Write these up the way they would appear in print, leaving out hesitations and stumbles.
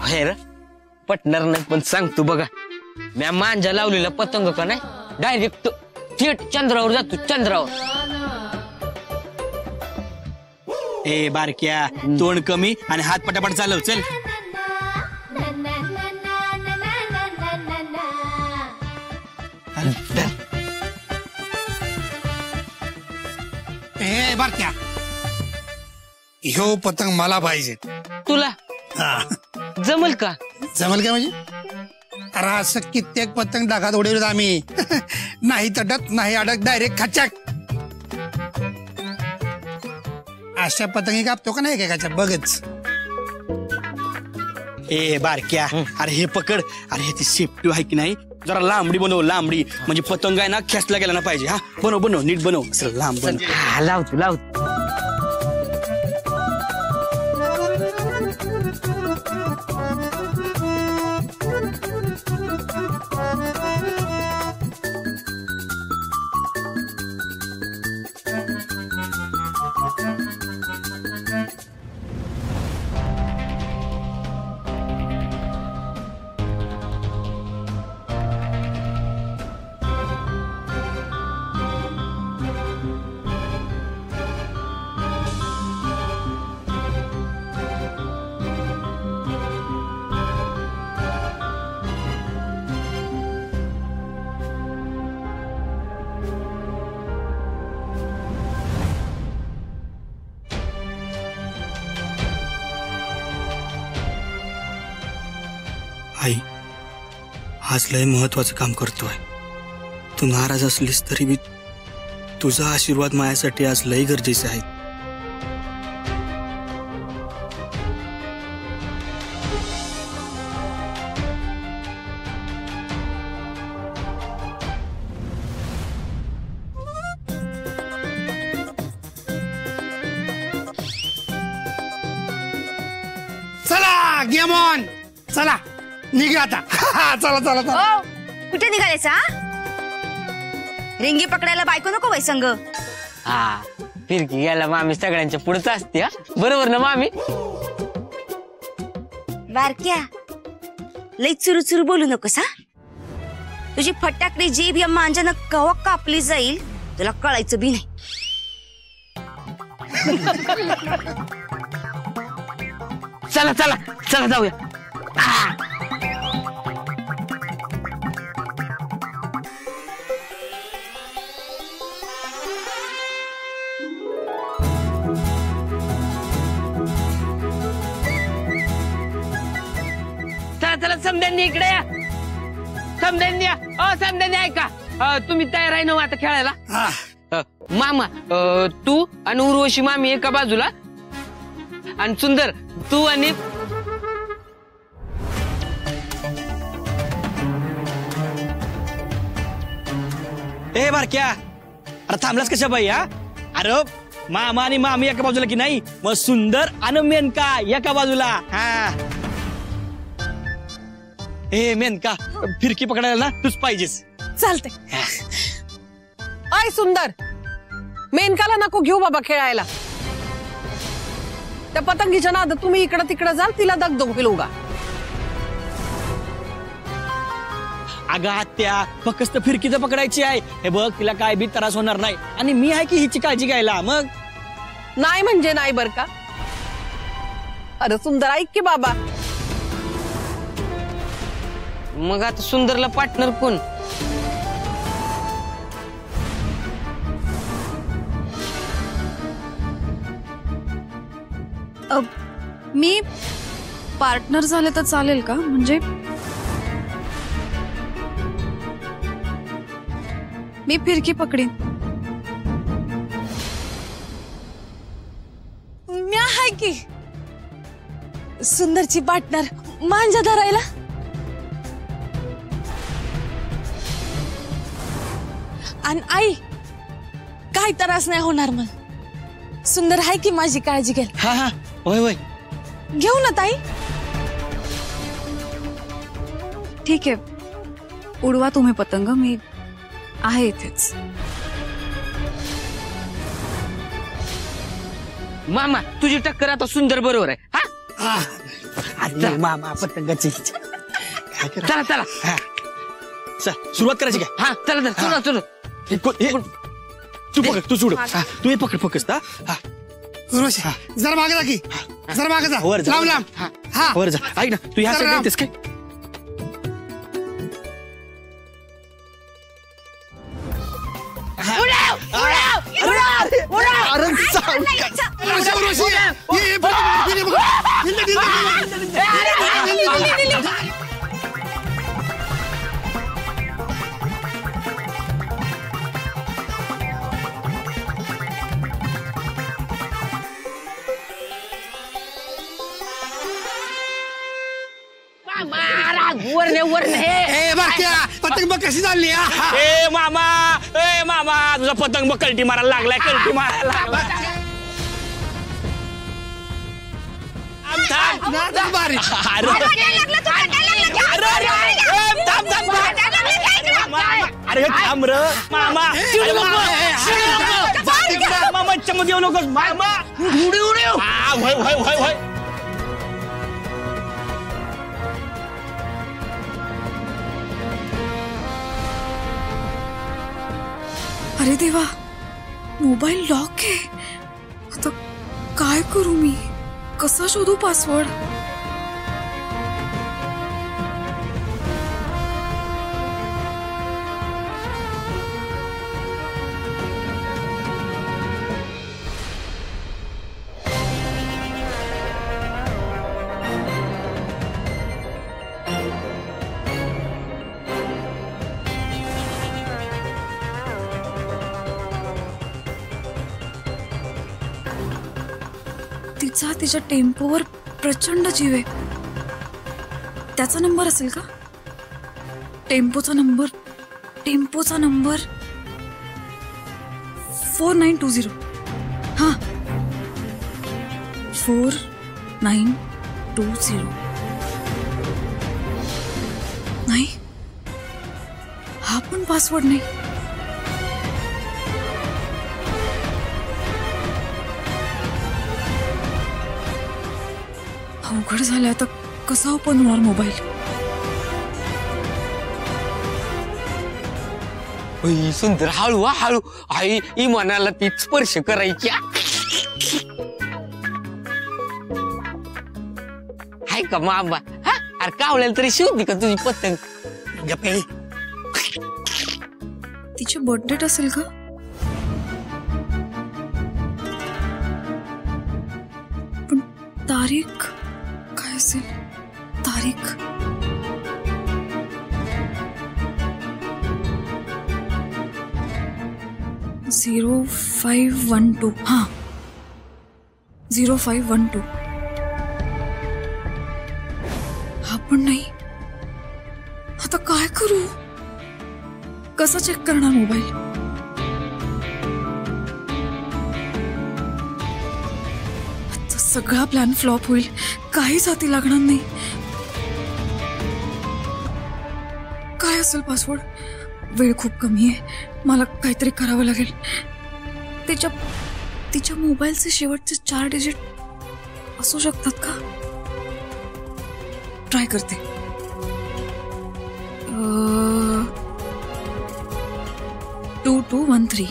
बाहेर पटणार नाही पण सांगतो बघा म्या मांजा लावलेला पतंग का नाही डायरेक्ट थेट चंद्रावर जातो चंद्रावर. ए बारक्या तोंड कमी आणि हात पटापट चालव चल. ए बारक्या ह्यो पतंग मला पाहिजे. तुला जमल का? जमल का म्हणजे अरे असं कित्येक पतंग डागात उडवलेत आम्ही. नाही तटत नाही अडक डायरेक्ट खचाक. अशा पतंगी कापतो का नाही एकाच्या बघच. ए बारक्या अरे हे पकड. अरे हे ती सेफ्टी आहे की नाही जरा लांबडी बनव लांबडी म्हणजे पतंग आहे ना खेचला गेला ना पाहिजे. हा बनव बनव नीट बनव असं लांब बनव. लावतो लावतो. आई आज लय महत्वाचं काम करतोय. तू नाराज असलीस तरी बी तुझा आशीर्वाद माझ्यासाठी आज लय गरजेचा आहे. चला गेम ऑन. चला निघा आता. चला चला चला. कुठे निघालेचा? रिंगी पकडायला बायको नको वै संग. हा फिरकी घ्यायला मामी सगळ्यांच्या पुढेच असते. बरोबर ना मामी? बारक्या लई चुरू चुरू बोलू नकोस. हा तुझी फटाकडी जीभ या मांजानं कवा कापली जाईल तुला कळायचं बी नाही. चला चला चला जाऊया. चला चला समद्यांनी इकडे या. समद्यांनी या. समद्यांनी ऐका तुम्ही तयार आहे ना आता खेळायला? मामा तू आणि उर्वशी मामी एका बाजूला आणि सुंदर तू आणि ए बारक्या अरे थांबलास कशा बाई? हा अरे मामा आणि मामी एका बाजूला की नाही मग सुंदर आणि मेनका एका बाजूला. हा ए मेनका फिरकी पकडायला ना तूच पाहिजेस. चालते. आय सुंदर मेनकाला नको घेऊ बाबा खेळायला. त्या पतंगीच्या नाद तुम्ही इकडं तिकडं जाल तिला दगदग होईल उगा. अगं आत्या फक्त फिरकीचं पकडायची आहे. हे बघ तिला काय बी त्रास होणार नाही आणि मी आहे की हिची काळजी घ्यायला. मग नाही म्हणजे नाही बर का. अरे सुंदर ऐक की बाबा. मग आता सुंदरला पार्टनर कोण? मी पार्टनर झाले तर चालेल का? म्हणजे मी फिरकी पकडीन. मी आहे की सुंदरची पार्टनर मांजा धरायला. आणि आई काय त्रास नाही होणार. मग सुंदर आहे की माझी काळजी घ्याल. हा हा होय होय घेऊ ना ताई. ठीक आहे उडवा तुम्ही पतंग. मी आहे इथेच. मामा तुझी टक्कर आता सुंदर बरोबर आहे. हा अरे मामा पतंगाची काय करा चला चला सुरुवात करायची काय हा चला चला चला तू पकड तू सोड तू हे पकड फक्त उर्वशी जरा मागे जा की जरा मागे जा वर जा, लांब वर जा. लांब हा वर जा ऐक ना तू ह्या चला, साईड राम. येतेस काय अरे जाऊ काय. उर्वशी ये पकड, ये पकड. दिल्ली, दिल्ली. वर ए बाक्या पतंग बघ कशी चालली हा? ए मामा तुझा पतंग बघ कलटी मारायला लागलाय कलटी मारायला लागलाय. थांब, थांब. ना, बारी. अरे अरे थांब र मामा अरे मामा मध्ये येऊ नकोस मामा वय वय वय वय अरे देवा मोबाईल लॉक आहे. आता काय करू मी? कसा शोधू पासवर्ड? तिचा तिच्या टेम्पोवर प्रचंड जीव आहे. त्याचा नंबर असेल का? टेम्पोचा नंबर 4920. हा 4920. नाही हा पण पासवर्ड नाही. अवघड झालं आता. कसा ओपन होणार मोबाईल? सुंदर हळू हळू आई इमानाला ती स्पर्श करायची हाय का मामा हा अरे कावळ्याला तरी शिवती का तुझी पतंग? गप्पे तिची बर्थडे असेल का? पण तारीख काय असेल? तारीख 0512. हा 0512. हा पण नाही. आता काय करू? कसा चेक करणार मोबाईल? आता सगळा प्लॅन फ्लॉप होईल. काहीच हाती लागणार नाही. काय असेल पासवर्ड? वेळ खूप कमी आहे. मला काहीतरी करावं लागेल. तिच्या मोबाईलचे शेवटचे 4 डिजिट असू शकतात का? ट्राय करते. 2213.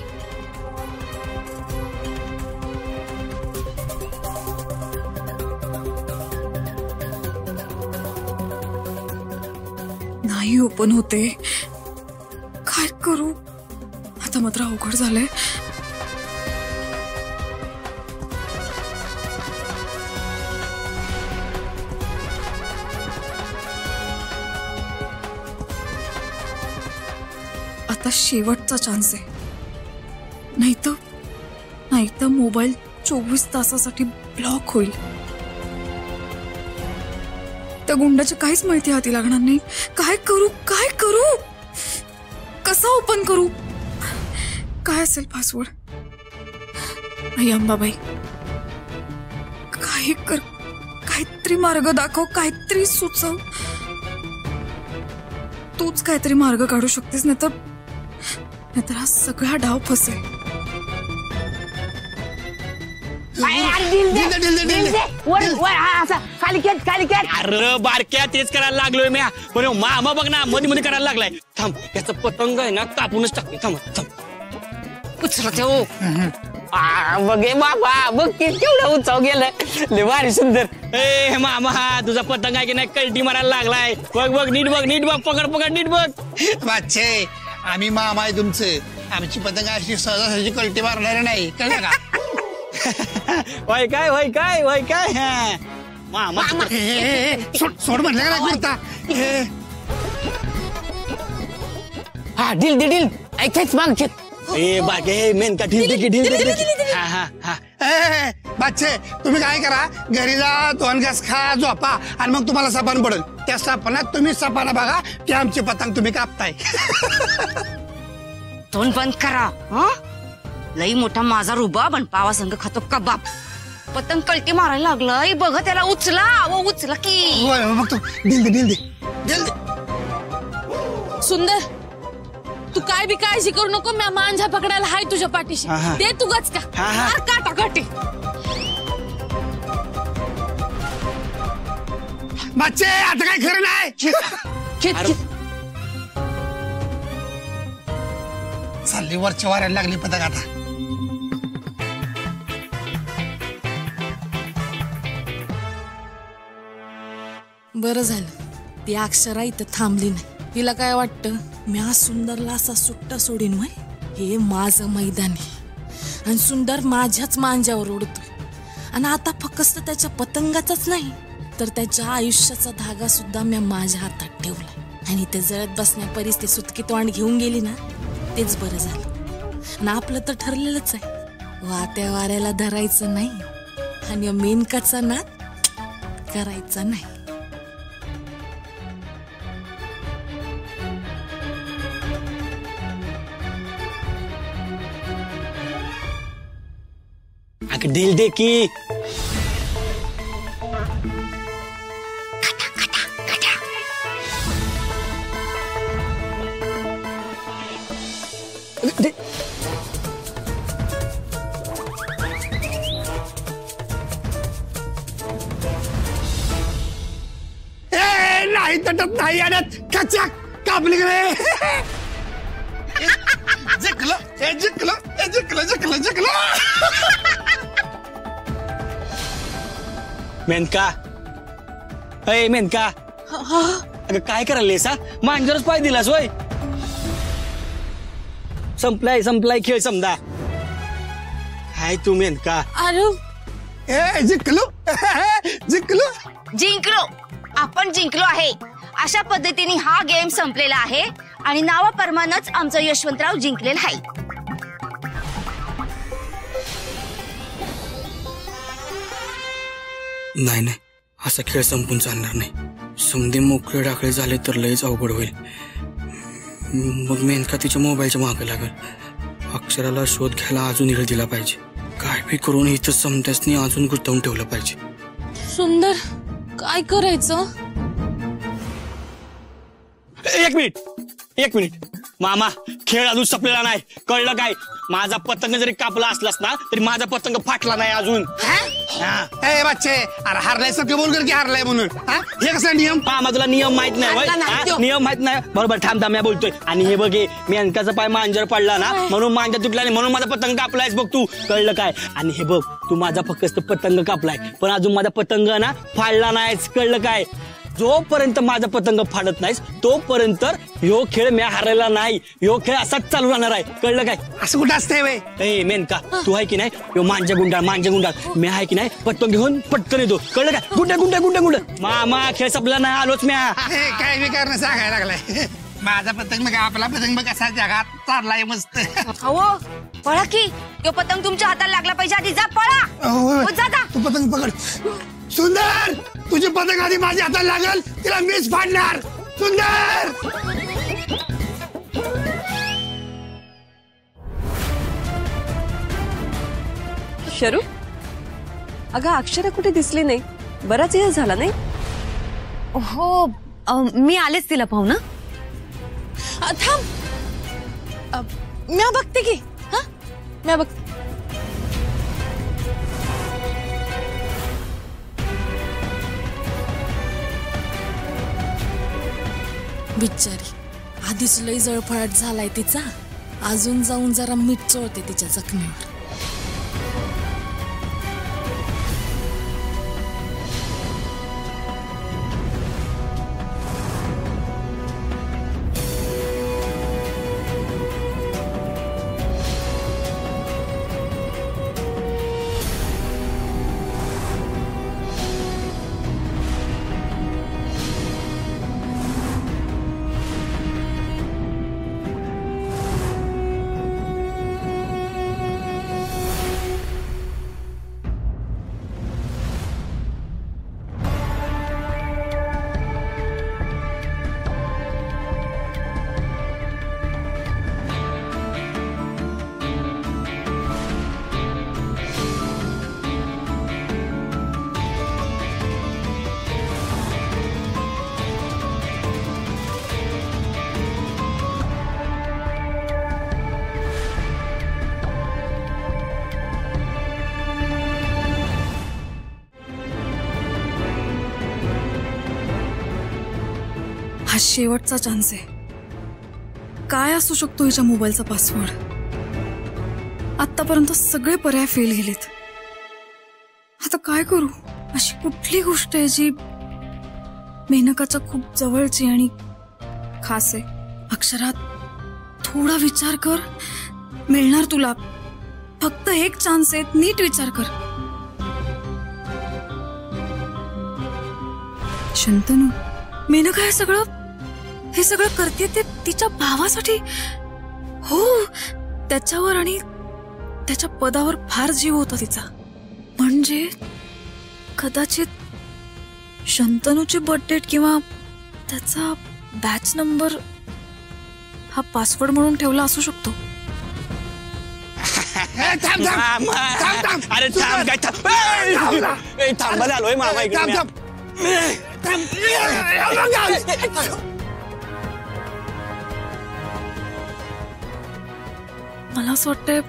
नाही ओपन होते. काय करू आता? मात्र अवघड झालंय. आता शेवटचा चान्स आहे. नाही तर मोबाईल 24 तासासाठी ब्लॉक होईल. त्या गुंडाची काहीच माहिती हाती लागणार नाही. काय करू? कसा ओपन करू? काय असेल पासवर्ड? आई अंबाबाई काही कर. काहीतरी मार्ग दाखव. काहीतरी सुचव. तूच काहीतरी मार्ग काढू शकतेस. नाहीतर हा सगळा डाव फसेल. खाली खेच खाली खेच. अरे बारक्या तेच करायला लागलोय मी पण मामा बघ ना मध्ये मध्ये करायला लागलाय. थांब याचा पतंग आहे ना कापूनच टाकते. थांब थांब उचलते हो. बघे बाबा बघ केवढं उंचाव गेलं. लय भारी सुंदर. ए मामा तुझा पतंग आहे की नाही कल्टी मारायला लागलाय. बघ बघ नीट बघ पकड पकड नीट बघ. बादशे आम्ही मामा आहे तुमचे. आमची पतंग अशी सहजासहजी कल्टी मारणार नाही कळलं का. वय काय हा. मामा सोड म्हणलं का नाही कुर्ता. हा ढील दे ढील. ऐकायच माग खेच. ए बागे मेनका ढील दे. हा बादशे तुम्ही काय करा घरी जा 2 घास खा झोपा आणि मग तुम्हाला सपान पडेल. त्या सपनात तुम्ही सपाना बघा की आमची पतंग तुम्ही कापताय. तोंड बंद करा. लई मोठा माझा रुबाब आणि पावा संघ खातो कबाब. पतंग कल्टी मारायला लागलाय बघ त्याला. उचला की. बघतो. दिल दे. सुंदर तू काय बी काळजी करू नको. मी मांजा पकडायला हाय तुझ्या पाठीशी. दे तू गचका. काटा काटी. बादशे आता काय खरं नाही. चालली वरच्या वाऱ्याला लागली पतंग आता. बरं झालं ती अक्षरा इथं थांबली नाही. तिला काय वाटतं मी आज सुंदरला असा सुट्टा सोडीन वय. हे माझं मैदान आहे आणि सुंदर माझ्याच मांज्यावर उडतोय. आणि आता फक्त त्याच्या पतंगाचाच नाही तर त्याच्या आयुष्याचा धागा सुद्धा मी माझ्या हातात ठेवलाय. आणि ते जळत बसण्या परिस्थिती सुटकी तोंड घेऊन गेली ना तेच बरं झालं. आणि आपलं तर ठरलेलंच आहे वात्या वाऱ्याला धरायचं नाही आणि मेनकाचा नाद करायचा नाही. ढील दे की. नाही तटत नाही आडत कचाक कापली गे. जिंकलं. मेनका अय मेनका अगं काय करायला सा मांजरच पाय दिलास होय. संपलाय खेळ समजा. काय तू मेनका. अरे जिंकलो. आपण जिंकलो आहे. अशा पद्धतीने हा गेम संपलेला आहे आणि नावाप्रमाणेच आमचं यशवंतराव जिंकलेलं आहे. नाही असा खेळ संपून चालणार नाही. समधी मोकळे डाकळे झाले तर लयच अवघड होईल. मग मेनका तिच्या मोबाईलच्या मागे लागेल. अक्षराला शोध घ्यायला अजून वेळ दिला पाहिजे. काय बी करून इथं समत्यासनी अजून गुंतवून ठेवलं पाहिजे. सुंदर काय करायचं. एक मिनिट मामा खेळ अजून संपलेला नाही कळलं काय. माझा पतंग जरी कापला असलास ना तरी माझा पतंग फाटला नाही अजून. बच्चे अरे हारलाय सगळे बोल की हारलाय म्हणून. हे कसा नियम. मामा तुला नियम माहित नाही. नियम माहित नाही बरोबर. थांब मी बोलतोय. आणि हे बघे मी अंकाचा पाय मांजर पडला ना म्हणून मांजर तुटला नाही म्हणून माझा पतंग कापलायस बघ तू. कळलं काय. आणि हे बघ तू माझा फक्त पतंग कापलाय पण अजून माझा पतंग ना फाडला नाहीस. कळलं काय. जोपर्यंत माझा पतंग फाडत नाहीस तोपर्यंत ह्यो खेळ मी हारायला नाही. ह्यो खेळ असाच चालू राहणार आहे. कळलं काय. असं कुठं असतंय. ए मेनका तू आहे की नाही ह्यो मांजा गुंडाळ मी आहे की नाही पतंग घेऊन पटकन येतो. कळलं काय. गुंड मामा खेळ संपला नाही आलोच म्या. काय बी करणं सांगायला लागलाय. माझा पतंग बघा आपला पतंग बघ कसा जगात चाललाय मस्त. हो पळा की. तो पतंग तुमच्या हाताला लागला पाहिजे. आधी जा पळा. जा. तू पतंग पकड. सुंदर तुझी पतंग आधी माझ्या हाताला लागल तिला मीच फाडणार. सुंदर शरू अगं अक्षरा कुठे दिसली नाही. बराच वेळ झाला नाही. हो मी आलेच तिला पाहू ना. थांब मी बघते की. मी बघते. बिचारी आधीच लई जळफळाट झालाय तिचा, अजून जाऊन जरा मीठ चोळते तिच्या जखमेवर. हा शेवटचा चान्स आहे. काय असू शकतो हिच्या मोबाईलचा पासवर्ड? आतापर्यंत सगळे पर्याय फेल गेलेत. आता काय करू? अशी कुठली गोष्ट आहे जी मेनकाच्या खूप जवळची आणि खास आहे? अक्षरात थोडा विचार कर, मिळणार तुला. फक्त एक चान्स आहे, नीट विचार कर. शंतनू, मेनका हे सगळं करते ते तिच्या भावासाठी. हो, त्याच्यावर आणि त्याच्या पदावर फार जीव होता तिचा. म्हणजे कदाचित शंतनूची बर्थडेट किंवा त्याचा बॅच नंबर हा पासवर्ड म्हणून ठेवला असू शकतो. अरे थांब काय थांबायला आलोय मामा इकडे. मला असं वाटतंय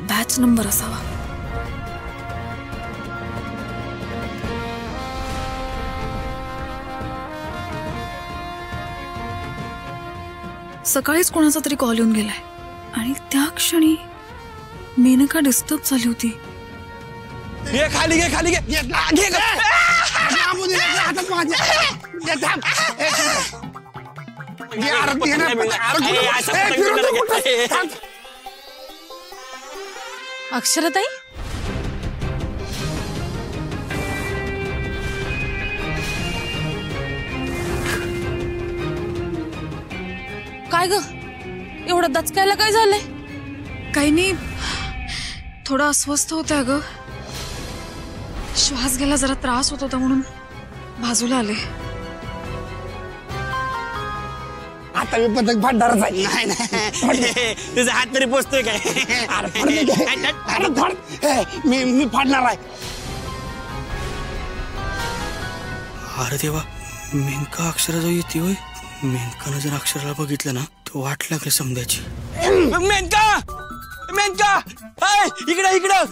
बॅच नंबर असावा. सकाळीच कोणाचा तरी कॉल येऊन गेलाय आणि त्या क्षणी मेनका डिस्टर्ब झाली होती. खाली घे खाली घे. अक्षराताई, काय ग एवढं दचकायला काय झालंय? काही नाही, थोडं अस्वस्थ होतं अगं. श्वास घ्यायला जरा त्रास होत होता म्हणून बाजूला आले. आता मी पतंग फाडणारच आहे. नाही नाही, तुझा हात तरी पोचतोय काय? मी फाडणार आहे. अरे देवा, मेनका अक्षराजवळ येते होय. मेनकानं जर अक्षराला बघितलं ना तर वाट लागली समजायची. मेनका मेनका, इकडं इकडं.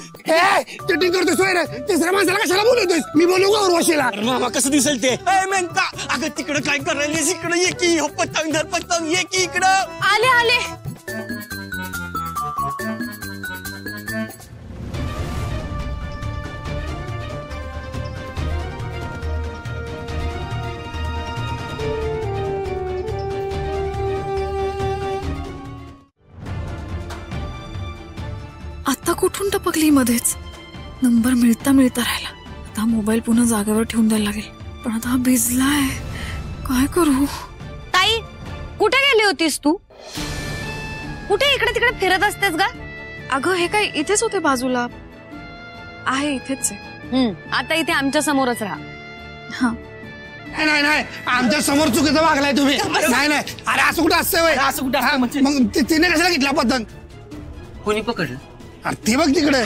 चिटिंग करतोय सोयरे. तिसऱ्या माणसाला कशाला बोलवतोय? मी बोलू का उर्वशीला? मामा कसं दिसेल ते? मेनका, अगं तिकडं काय करायला? इकडं ये की. हो पतंग धर पतंग, ये की इकडं. आले आले. आता कुठून टपकली मध्येच? नंबर मिळता राहिला. आता मोबाईल पुन्हा जागेवर ठेवून द्यायला लागेल. पण आता हा भिजलाय, काय करू? ताई, कुठे गेली होतीस तू? कुठे इकडे तिकडे फिरत असतेस का? अगं हे काय इथेच होते बाजूला. आहे इथेच आहे. आता इथे आमच्या समोरच राहा. हा, नाही नाही, आमच्या समोर चुकीचं वागलाय तुम्ही. नाही नाही, अरे असं कुठं असतंय? असं कुठं असतं म्हणजे? मग तिने कशाला घेतला पतंग? कोणी पकडलं? अरे ती बघ तिकडे.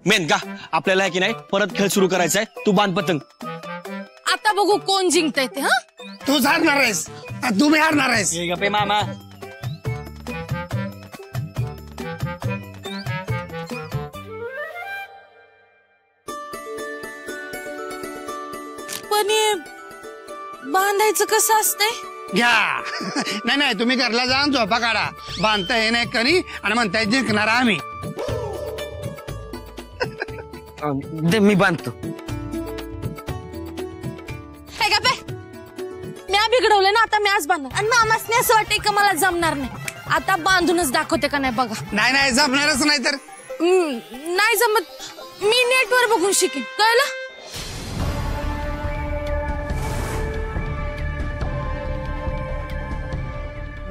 मेनका, आपल्याला आहे की नाही परत खेळ सुरू करायचा आहे. तू बांध पतंग. आता बघू कोण जिंकतंय ते. हा, तूच हारणार आहेस. तुम्ही हारणार आहेस. गप्पे मामा. पण बांधायचं कसं असतंय? घ्या. नाही तुम्ही घरला जाऊन झोपा काढा. बांधता हे नाही करी आणि म्हणताय जिंकणार आम्ही. दे मी बांधतो. हे का पे म्या बिघडवले ना, आता म्याच बांधणार. आणि मामासने असं वाटतंय का मला जमणार नाही. आता बांधूनच दाखवते का नाही बघा. नाही जमणारच नाही तर. नाही जमत मी नेटवर बघून शिकेन, कळलं?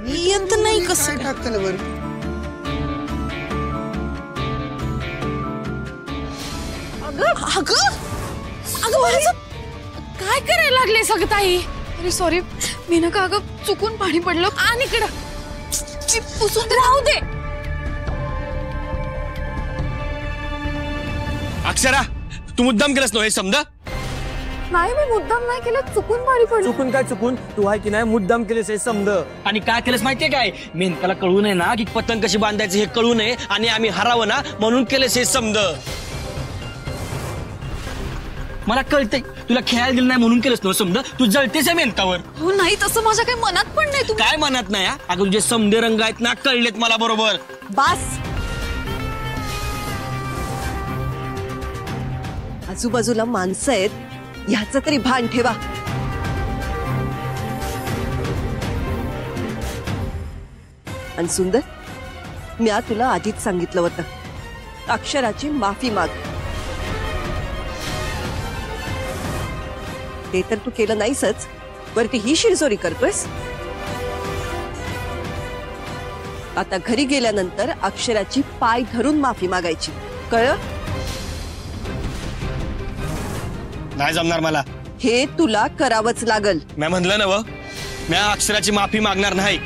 येत नाही कसं काय टाकतं बरं. अगं माझं काय करायला लागले सगळं ताई? अरे सॉरी मेनका, अगं चुकून पाणी पडलं. आणि इकडं पुसून राहू दे. अक्षरा, तू मुद्दाम केलंस ना हे समजा. नाही मी मुद्दाम नाही केलं, चुकून पाणी पडलं. चुकून काय चुकून? तू आहे की नाही मुद्दाम केलेस हे समज. आणि काय केलंस माहितीये काय? मेनकाला कळू नये ना की पतंग कशी बांधायची हे कळू नये आणि आम्ही हरावं ना म्हणून केलंस हे समज. मला कळतंय तुला खेळायला दिलं नाही म्हणून केलंस ना समजा. तू जळतेस मेनकावर. हो नाही, तसं माझ्या काही मनात पण नाही. काय म्हणत नाही? अगं तुझे समदे रंग आहेत ना, कळलेत मला बरोबर. बास. आजूबाजूला माणसं आहेत ह्याचं तरी भान ठेवा. आणि सुंदर, मी तुला आधीच सांगितलं होतं, अक्षराची माफी माग. ते तर तू केलं नाहीसच, वरती ही शिरजोरी करतोयस. आता घरी गेल्यानंतर अक्षराची पाय धरून माफी मागायची, कळलं? नाही जमणार मला. हे तुला करावंच लागल. मी म्हणलं ना, मी अक्षराची माफी मागणार नाही.